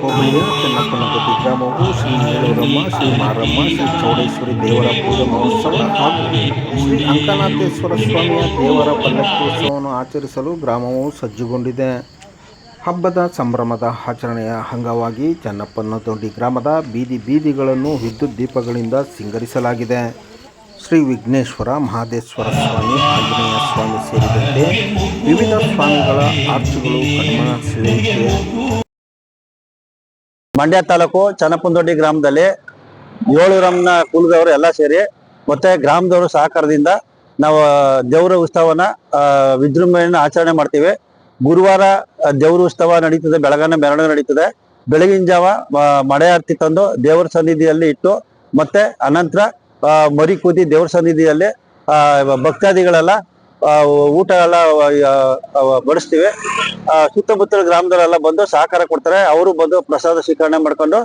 ಹೋಬಳಿಯ ಚೆನ್ನಪ್ಪನದೊಡ್ಡಿ ಗ್ರಾಮವು ಶ್ರೀ ಏಳೂರಮ್ಮ, ಶ್ರೀ ಮಾರಮ್ಮ, ಶ್ರೀ ಚೌಡೇಶ್ವರಿ ದೇವರ ಪೂಜಾ ಮಹೋತ್ಸವ ಹಾಗೂ ಶ್ರೀ ಅಂಕನಾಥೇಶ್ವರ ಸ್ವಾಮಿಯ ದೇವರ ಪಲ್ಲಕ್ಕಿ ಉತ್ಸವವನ್ನು ಆಚರಿಸಲು ಗ್ರಾಮವು ಸಜ್ಜುಗೊಂಡಿದೆ. ಹಬ್ಬದ ಸಂಭ್ರಮದ ಆಚರಣೆಯ ಅಂಗವಾಗಿ ಚೆನ್ನಪ್ಪನದೊಡ್ಡಿ ಗ್ರಾಮದ ಬೀದಿ ಬೀದಿಗಳನ್ನು ವಿದ್ಯುತ್ ದೀಪಗಳಿಂದ ಸಿಂಗರಿಸಲಾಗಿದೆ. ಶ್ರೀ ವಿಘ್ನೇಶ್ವರ, ಮಹದೇಶ್ವರ ಸ್ವಾಮಿ, ಆಂಜನೇಯ ಸ್ವಾಮಿ ಸೇರಿದಂತೆ ವಿವಿಧ ಸ್ವಾಮಿಗಳ ಆರ್ಚುಗಳು ಕಣ್ಮನ ಸೆಳೆಯುತ್ತಿವೆ. ಮಂಡ್ಯ ತಾಲೂಕು ಚೆನ್ನಪ್ಪನದೊಡ್ಡಿ ಗ್ರಾಮದಲ್ಲಿ ಏಳೂರಮ್ಮನ ಕುಲದವರು ಎಲ್ಲ ಸೇರಿ ಮತ್ತೆ ಗ್ರಾಮದವರು ಸಹಕಾರದಿಂದ ನಾವು ದೇವರ ಉತ್ಸವನ ವಿಜೃಂಭಣೆಯನ್ನು ಆಚರಣೆ ಮಾಡ್ತೀವಿ. ಗುರುವಾರ ದೇವರ ಉತ್ಸವ ನಡೀತದೆ, ಬೆಳಗಾನ ಮೆರವಣಿಗೆ ನಡೀತದೆ. ಬೆಳಗಿನ ಜಾವ ಮಡೆ ಆರತಿ ತಂದು ದೇವರ ಸನ್ನಿಧಿಯಲ್ಲಿ ಇಟ್ಟು ಮತ್ತೆ ಅನಂತರ ಮರಿ ಕೂದಿ ದೇವರ ಸನ್ನಿಧಿಯಲ್ಲಿ ಭಕ್ತಾದಿಗಳೆಲ್ಲ ಊಟ ಎಲ್ಲ ಬಡಿಸ್ತೀವಿ. ಸುತ್ತಮುತ್ತಲ ಗ್ರಾಮದವರೆಲ್ಲ ಬಂದು ಸಹಕಾರ ಕೊಡ್ತಾರೆ. ಅವರು ಬಂದು ಪ್ರಸಾದ ಸ್ವೀಕರಣೆ ಮಾಡ್ಕೊಂಡು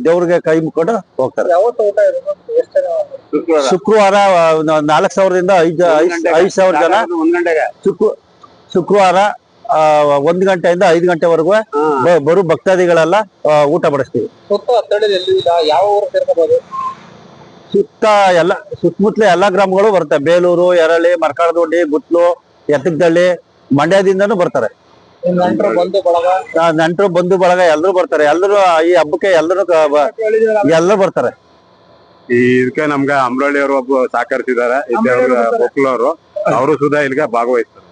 ದೇವ್ರಿಗೆ ಕೈ ಮುಕ್ಕೊಂಡು ಹೋಗ್ತಾರೆ. ಶುಕ್ರವಾರ 4,000ದಿಂದ 5,000 ಜನ ಶುಕ್ರವಾರ 1 ಗಂಟೆಯಿಂದ 5 ಗಂಟೆವರೆಗೂ ಬರು ಭಕ್ತಾದಿಗಳೆಲ್ಲ ಊಟ ಬಡಿಸ್ತೀವಿ. ಸುತ್ತಮುತ್ತಲ ಎಲ್ಲಾ ಗ್ರಾಮಗಳು ಬರ್ತವೆ. ಬೇಲೂರು, ಯರಳಿ, ಮರ್ಕಾಳದೊಡ್ಡಿ, ಗುತ್ಲು, ಎತ್ತಗದಳ್ಳಿ, ಮಂಡ್ಯದಿಂದನೂ ಬರ್ತಾರೆ. ನೆಂಟರು ಬಂಧು ಬಳಗ ಎಲ್ಲರೂ ಬರ್ತಾರೆ. ಎಲ್ಲರೂ ಈ ಹಬ್ಬಕ್ಕೆ ಎಲ್ಲರೂ ಬರ್ತಾರೆ. ಇದಕ್ಕೆ ನಮ್ಗೆ ಅಮರಳ್ಳಿ ಅವರು ಒಬ್ಬ ಸಹಕರಿಸಿದ್ದಾರೆ, ಗೋಕುಲವರು, ಅವರು ಸುಧಾ ಇಲ್ಲಿಗೆ ಭಾಗವಹಿಸ್ತಾರೆ.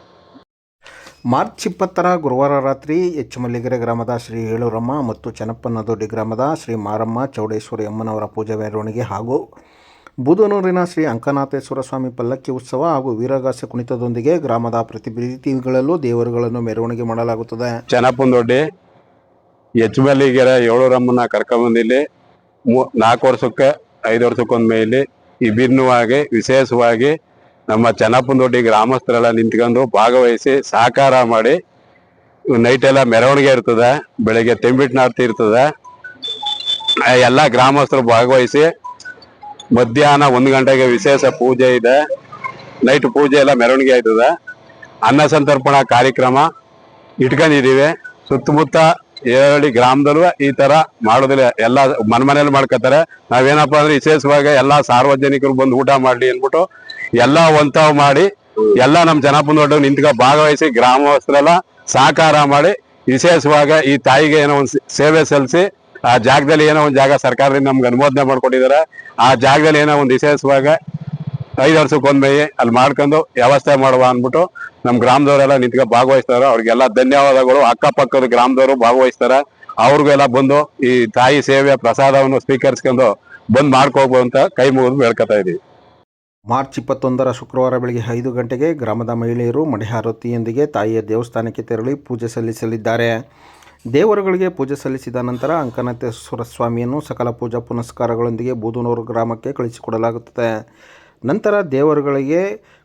ಮಾರ್ಚ್ 20ರ ಗುರುವಾರ ರಾತ್ರಿ ಹೆಚ್ಚುಮಲ್ಲಿಗೆರೆ ಗ್ರಾಮದ ಶ್ರೀ ಏಳೂರಮ್ಮ ಮತ್ತು ಚೆನ್ನಪ್ಪನದೊಡ್ಡಿ ಗ್ರಾಮದ ಶ್ರೀ ಮಾರಮ್ಮ, ಚೌಡೇಶ್ವರಿ ಅಮ್ಮನವರ ಪೂಜಾ ಮೆರವಣಿಗೆ ಹಾಗೂ ಬೂದನೂರಿನ ಶ್ರೀ ಅಂಕನಾಥೇಶ್ವರ ಸ್ವಾಮಿ ಪಲ್ಲಕ್ಕಿ ಉತ್ಸವ ಹಾಗೂ ವೀರಗಾಸೆ ಕುಣಿತದೊಂದಿಗೆ ಗ್ರಾಮದ ಪ್ರತಿ ಬೀದಿಗಳಲ್ಲೂ ದೇವರುಗಳನ್ನು ಮೆರವಣಿಗೆ ಮಾಡಲಾಗುತ್ತದೆ. ಚೆನ್ನಪ್ಪನದೊಡ್ಡಿ ಹೆಚ್ಚುಮಲ್ಲಿಗೆರೆ ಏಳೂರಮ್ಮನ ಕರ್ಕೊಂಬಂದಿಲ್ಲಿ 4 ವರ್ಷಕ್ಕೆ 5 ವರ್ಷಕ್ಕೊಮ್ಮೆ ಇಲ್ಲಿ ವಿಭಿನ್ನವಾಗಿ ವಿಶೇಷವಾಗಿ ನಮ್ಮ ಚೆನ್ನಪ್ಪನದೊಡ್ಡಿ ಗ್ರಾಮಸ್ಥರೆಲ್ಲ ನಿಂತ್ಕೊಂಡು ಭಾಗವಹಿಸಿ ಸಹಕಾರ ಮಾಡಿ ನೈಟ್ ಎಲ್ಲ ಮೆರವಣಿಗೆ ಇರ್ತದೆ. ಬೆಳಿಗ್ಗೆ ತೆಂಬಿಟ್ನಾರ್ತಿ ಇರ್ತದೆ. ಎಲ್ಲ ಗ್ರಾಮಸ್ಥರು ಭಾಗವಹಿಸಿ ಮಧ್ಯಾಹ್ನ 1 ಗಂಟೆಗೆ ವಿಶೇಷ ಪೂಜೆ ಇದೆ. ನೈಟ್ ಪೂಜೆ ಎಲ್ಲ ಮೆರವಣಿಗೆ ಆಯ್ತದೆ. ಅನ್ನ ಸಂತರ್ಪಣಾ ಕಾರ್ಯಕ್ರಮ ಇಟ್ಕೊಂಡಿದೀವಿ. ಸುತ್ತಮುತ್ತ ಏಳಹಳ್ಳಿ ಗ್ರಾಮದಲ್ಲೂ ಈ ತರ ಮಾಡೋದಿಲ್ಲ, ಎಲ್ಲ ಮನೇಲಿ ಮಾಡ್ಕೋತಾರೆ. ನಾವೇನಪ್ಪಾ ಅಂದ್ರೆ ವಿಶೇಷವಾಗಿ ಎಲ್ಲಾ ಸಾರ್ವಜನಿಕರು ಬಂದು ಊಟ ಮಾಡ್ಲಿ ಅನ್ಬಿಟ್ಟು ಎಲ್ಲ ಒಂತಾವ್ ಮಾಡಿ ಎಲ್ಲ ನಮ್ ಚೆನ್ನಪ್ಪನದೊಡ್ಡಿ ನಿಂತ್ಕ ಭಾಗವಹಿಸಿ ಗ್ರಾಮಸ್ಥರೆಲ್ಲ ಸಹಕಾರ ಮಾಡಿ ವಿಶೇಷವಾಗಿ ಈ ತಾಯಿಗೆ ಏನೋ ಒಂದು ಸೇವೆ ಸಲ್ಲಿಸಿ ಆ ಜಾಗದಲ್ಲಿ ಏನೋ ಒಂದು ಜಾಗ ಸರ್ಕಾರದಿಂದ ನಮ್ಗೆ ಅನುಮೋದನೆ ಮಾಡ್ಕೊಟ್ಟಿದ್ದಾರೆ. ಆ ಜಾಗದಲ್ಲಿ ಏನೋ ಒಂದು ವಿಶೇಷವಾಗಿ 5 ವರ್ಷಕ್ಕೊಮ್ಮೆ ಅಲ್ಲಿ ಮಾಡ್ಕೊಂಡು ವ್ಯವಸ್ಥೆ ಮಾಡುವ ಅಂದ್ಬಿಟ್ಟು ನಮ್ ಗ್ರಾಮದವರೆಲ್ಲ ನಿಂತ್ಕ ಭಾಗವಹಿಸ್ತಾರೆ. ಅವ್ರಿಗೆಲ್ಲ ಧನ್ಯವಾದಗಳು. ಅಕ್ಕಪಕ್ಕದ ಗ್ರಾಮದವರು ಭಾಗವಹಿಸ್ತಾರೆ. ಅವ್ರಿಗೆಲ್ಲ ಬಂದು ಈ ತಾಯಿ ಸೇವೆ ಪ್ರಸಾದವನ್ನು ಸ್ವೀಕರಿಸ್ಕೊಂಡು ಬಂದ್ ಮಾಡ್ಕೋಬಹುದು ಅಂತ ಕೈ ಮುಗಿದು ಬೇಡ್ಕೊತಾ ಇದೀವಿ. ಮಾರ್ಚ್ 21ರ ಶುಕ್ರವಾರ ಬೆಳಗ್ಗೆ 5 ಗಂಟೆಗೆ ಗ್ರಾಮದ ಮಹಿಳೆಯರು ಮಡಿಹಾರತಿಯೊಂದಿಗೆ ತಾಯಿಯ ದೇವಸ್ಥಾನಕ್ಕೆ ತೆರಳಿ ಪೂಜೆ ಸಲ್ಲಿಸಲಿದ್ದಾರೆ. ದೇವರುಗಳಿಗೆ ಪೂಜೆ ಸಲ್ಲಿಸಿದ ನಂತರ ಅಂಕನಾಥೇಶ್ವರ ಸ್ವಾಮಿಯನ್ನು ಸಕಲ ಪೂಜಾ ಪುನಸ್ಕಾರಗಳೊಂದಿಗೆ ಬೂದನೂರು ಗ್ರಾಮಕ್ಕೆ ಕಳಿಸಿಕೊಡಲಾಗುತ್ತದೆ. ನಂತರ ದೇವರುಗಳಿಗೆ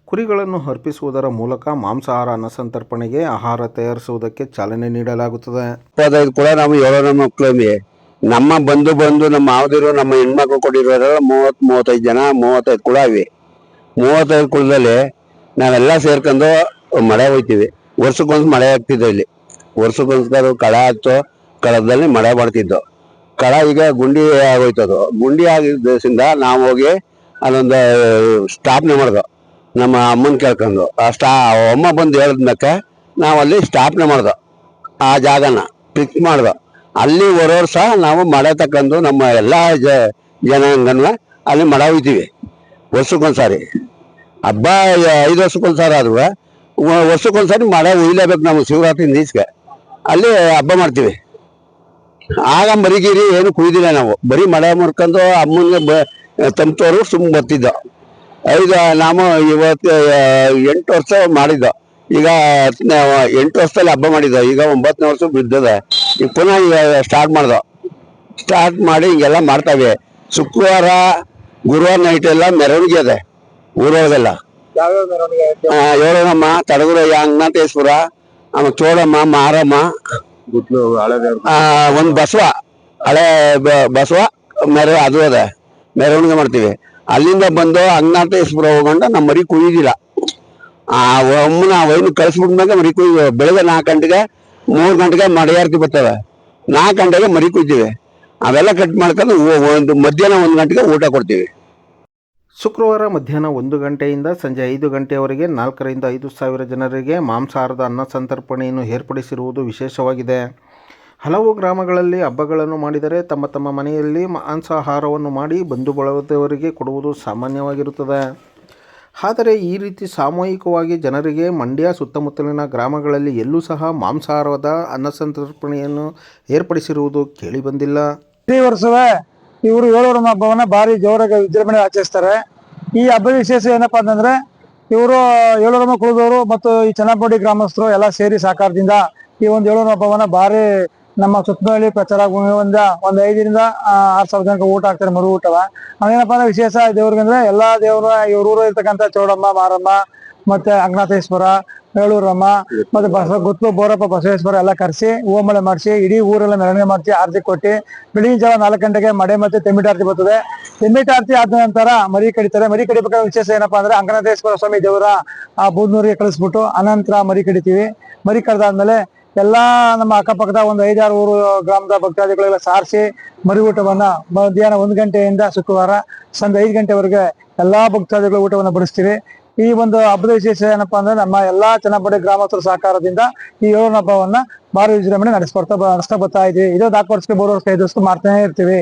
ಕುರಿಗಳನ್ನು ಅರ್ಪಿಸುವುದರ ಮೂಲಕ ಮಾಂಸಾಹಾರ ಅನ್ನಸಂತರ್ಪಣೆಗೆ ಆಹಾರ ತಯಾರಿಸುವುದಕ್ಕೆ ಚಾಲನೆ ನೀಡಲಾಗುತ್ತದೆ. ಕೂಡ ನಾವು ಏಳೂರಮ್ಮ ಮಕ್ಕಳು ನಮ್ಮ ಬಂದು ನಮ್ಮ ಮಾವದಿರು ನಮ್ಮ ಹೆಣ್ಮಕ್ಳು ಕೊಟ್ಟಿರೋರೆಲ್ಲ 30-35 ಜನ, 35 ಕುಳ ಇವೆ. 35 ಕುಳದಲ್ಲಿ ನಾವೆಲ್ಲ ಸೇರ್ಕೊಂಡು ಮಳೆ ಹೋಯ್ತೀವಿ. ವರ್ಷಕ್ಕೊಂದು ಮಳೆ ಆಗ್ತಿದ್ವು. ಇಲ್ಲಿ ವರ್ಷಕ್ಕೊಂದ್ಸಲ ಕಳ ಹಚ್ಚೋ ಕಳದಲ್ಲಿ ಮಳೆ ಮಾಡ್ತಿದ್ದೋ. ಕಳ ಈಗ ಗುಂಡಿ ಆಗೋಯ್ತದು. ಗುಂಡಿ ಆಗಿದ್ದರಿಂದ ನಾವು ಹೋಗಿ ಅಲ್ಲೊಂದು ಸ್ಥಾಪನೆ ಮಾಡ್ದೋ. ನಮ್ಮ ಅಮ್ಮನ ಕೇಳ್ಕೊಂಡು ಅಮ್ಮ ಬಂದು ಹೇಳಿದ್ಮೇಲೆ ನಾವು ಅಲ್ಲಿ ಸ್ಥಾಪನೆ ಮಾಡ್ದೋ. ಆ ಜಾಗನ ಫಿಕ್ಸ್ ಮಾಡ್ದೋ. ಅಲ್ಲಿ ವರ್ಷ ನಾವು ಮಳೆ ತಕೊಂಡು ನಮ್ಮ ಎಲ್ಲ ಜನಾಂಗನ ಅಲ್ಲಿ ಮಳೆ ಹೋಯ್ತೀವಿ. ವರ್ಷಕ್ಕೊಂದ್ಸಾರಿ ಹಬ್ಬ 5 ವರ್ಷಕ್ಕೊಂದ್ಸಾರಿ ಆದ್ರೂ ವರ್ಷಕ್ಕೊಂದ್ಸಾರಿ ಮಳೆ ಉಯ್ಲೇಬೇಕು. ನಾವು ಶಿವರಾತ್ರಿ ನೀಸ್ಗೆ ಅಲ್ಲಿ ಹಬ್ಬ ಮಾಡ್ತೀವಿ. ಆಗ ಮರಿಗಿರಿ ಏನು ಕುಯ್ದಿಲ್ಲ. ನಾವು ಬರೀ ಮಳೆ ಮುರ್ಕೊಂಡು ಅಮ್ಮನಿಗೆ ತಂತೋರು ಸುಮ್ಮನೆ ಬರ್ತಿದ್ದೋ. ನಾವು ಇವತ್ತು 8 ವರ್ಷ ಮಾಡಿದ್ದೋ. ಈಗ 8 ವರ್ಷದಲ್ಲಿ ಹಬ್ಬ ಮಾಡಿದ್ದೋ. ಈಗ 9ನೇ ವರ್ಷ ಬಿದ್ದದೆ. ಈಗ ಪುನಃ ಈಗ ಸ್ಟಾರ್ಟ್ ಮಾಡಿ ಹಿಂಗೆಲ್ಲ ಮಾಡ್ತಾವೆ. ಶುಕ್ರವಾರ ಗುರುವಾರ ನೈಟ್ ಎಲ್ಲ ಮೆರವಣಿಗೆ ಇದೆ ಊರೊಳಗೆಲ್ಲ. ಏಳೂರಮ್ಮ, ತಡಗುರಯ್ಯ, ಅಂಕನಾಥೇಶ್ವರ, ಚೋಳಮ್ಮ, ಮಾರಮ್ಮ, ಒಂದು ಬಸವ, ಹಳೆ ಬಸವ ಅದು ಅದೇ ಮೆರವಣಿಗೆ ಮಾಡ್ತೀವಿ. ಅಲ್ಲಿಂದ ಬಂದು ಅಂಕನಾಥೇಶ್ವರ ಹೋಗೊಂಡು ನಮ್ಮ ಮರಿ ಕುಯ್ದಿಲ್ಲ. ಅಮ್ಮನ ವೈನು ಕಳಿಸ್ಬಿಟ್ಟಾಗ ಮರಿ ಕುಯ್ದು ಬೆಳಗ್ಗೆ 4 ಗಂಟೆಗೆ 3 ಗಂಟೆಗೆ ಮಡಿಯಾರ್ತಿ ಬರ್ತವೆ. 4 ಗಂಟೆಗೆ ಮರಿ ಕುಯ್ತೀವಿ. ಅವೆಲ್ಲ ಕಟ್ ಮಾಡ್ಕೊಂಡು ಮಧ್ಯಾಹ್ನ 1 ಗಂಟೆಗೆ ಊಟ ಕೊಡ್ತೀವಿ. ಶುಕ್ರವಾರ ಮಧ್ಯಾಹ್ನ 1 ಗಂಟೆಯಿಂದ ಸಂಜೆ 5 ಗಂಟೆಯವರೆಗೆ 4 ರಿಂದ 5 ಸಾವಿರ ಜನರಿಗೆ ಮಾಂಸಾಹಾರದ ಅನ್ನ ಸಂತರ್ಪಣೆಯನ್ನು ಏರ್ಪಡಿಸಿರುವುದು ವಿಶೇಷವಾಗಿದೆ. ಹಲವು ಗ್ರಾಮಗಳಲ್ಲಿ ಹಬ್ಬಗಳನ್ನು ಮಾಡಿದರೆ ತಮ್ಮ ತಮ್ಮ ಮನೆಯಲ್ಲಿ ಮಾಂಸಾಹಾರವನ್ನು ಮಾಡಿ ಬಂಧು ಬಳಗದವರಿಗೆ ಕೊಡುವುದು ಸಾಮಾನ್ಯವಾಗಿರುತ್ತದೆ. ಆದರೆ ಈ ರೀತಿ ಸಾಮೂಹಿಕವಾಗಿ ಜನರಿಗೆ ಮಂಡ್ಯ ಸುತ್ತಮುತ್ತಲಿನ ಗ್ರಾಮಗಳಲ್ಲಿ ಎಲ್ಲೂ ಸಹ ಮಾಂಸಾಹಾರದ ಅನ್ನ ಸಂತರ್ಪಣೆಯನ್ನು ಏರ್ಪಡಿಸಿರುವುದು ಕೇಳಿಬಂದಿಲ್ಲ. ಪ್ರತಿ ವರ್ಷವೇ ಇವರು ಏಳೂರಮ್ಮ ಹಬ್ಬವನ್ನ ಭಾರಿ ಜೋರಾಗಿ ವಿಜೃಂಭಣೆ ಆಚರಿಸ್ತಾರೆ. ಈ ಹಬ್ಬದ ವಿಶೇಷ ಏನಪ್ಪಾ ಅಂತಂದ್ರೆ ಇವರು ಏಳೂರಮ್ಮ ಕುಲದವರು ಮತ್ತು ಈ ಚನ್ನಪೋಡಿ ಗ್ರಾಮಸ್ಥರು ಎಲ್ಲ ಸೇರಿ ಸಹಕಾರದಿಂದ ಈ ಒಂದು ಏಳೂರಮ್ಮ ಹಬ್ಬವನ್ನ ಭಾರಿ ನಮ್ಮ ಸುತ್ತಮುತ್ತಲಿ ಪ್ರಚಾರ ಒಂದು 5 ರಿಂದ 6 ಸಾವಿರ ಜನಕ್ಕೆ ಊಟ ಹಾಕ್ತಾರೆ, ಮರು ಊಟವ. ಅದೇನಪ್ಪ ಅಂದ್ರೆ ವಿಶೇಷ ದೇವ್ರಿಗಂದ್ರೆ ಎಲ್ಲಾ ದೇವರು ಇವ್ರೂರು ಇರ್ತಕ್ಕಂಥ ಚೌಡಮ್ಮ, ಮಾರಮ್ಮ, ಮತ್ತೆ ಅಂಗನಾಥೇಶ್ವರ, ಏಳೂರಮ್ಮ, ಮತ್ತೆ ಗುತ್ಲು, ಬೋರಪ್ಪ, ಬಸವೇಶ್ವರ ಎಲ್ಲ ಕರೆಸಿ ಹೂವಮಳೆ ಮಾಡಿಸಿ ಇಡೀ ಊರೆಲ್ಲ ಮೆರವಣಿಗೆ ಮಾಡಿಸಿ ಆರತಿ ಕೊಟ್ಟು ಬೆಳಿಗ್ಗೆ ಜಾವ 4 ಗಂಟೆಗೆ ಮಡೆ ಮತ್ತೆ ತೆಮ್ಮಿಟ ಆರತಿ ಬರ್ತದೆ. ತೆಮ್ಮಿಟ ಆರತಿ ಆದ ನಂತರ ಮರಿ ಕಡಿತಾರೆ. ಮರಿ ಕಡಿಬೇಕಾದ ವಿಶೇಷ ಏನಪ್ಪಾ ಅಂದ್ರೆ ಅಂಗನಾಥೇಶ್ವರ ಸ್ವಾಮಿ ದೇವರ ಆ ಬೂದ್ನೂರಿಗೆ ಕಳಿಸ್ಬಿಟ್ಟು ಅನಂತರ ಮರಿ ಕಡಿತೀವಿ. ಮರಿ ಕಡ್ದಾದ್ಮೇಲೆ ಎಲ್ಲಾ ನಮ್ಮ ಅಕ್ಕಪಕ್ಕದ ಒಂದು 5-6 ಊರು ಗ್ರಾಮದ ಭಕ್ತಾದಿಗಳೆಲ್ಲ ಸಾರಿಸಿ ಮರಿ ಊಟವನ್ನ ಮಧ್ಯಾಹ್ನ 1 ಗಂಟೆಯಿಂದ ಶುಕ್ರವಾರ ಸಂಜೆ 5 ಗಂಟೆವರೆಗೆ ಎಲ್ಲಾ ಭಕ್ತಾದಿಗಳ ಊಟವನ್ನ ಬಡಿಸ್ತೀವಿ. ಈ ಒಂದು ಹಬ್ಬದ ವಿಶೇಷ ಏನಪ್ಪಾ ಅಂದ್ರೆ ನಮ್ಮ ಎಲ್ಲಾ ಚನ್ನಪೋಡಿ ಗ್ರಾಮಸ್ಥರ ಸಹಕಾರದಿಂದ ಈ ಏಳೂರಮ್ಮ ಹಬ್ಬವನ್ನ ಭಾರಿ ವಿಜೃಂಭಣೆ ನಡೆಸ್ತಾ ಬರ್ತಾ ಇದೀವಿ. ಇದು 4 ವರ್ಷಕ್ಕೆ 3 ವರ್ಷಕ್ಕೆ 5 ವರ್ಷಕ್ಕೆ ಮಾಡ್ತಾನೆ ಇರ್ತೀವಿ.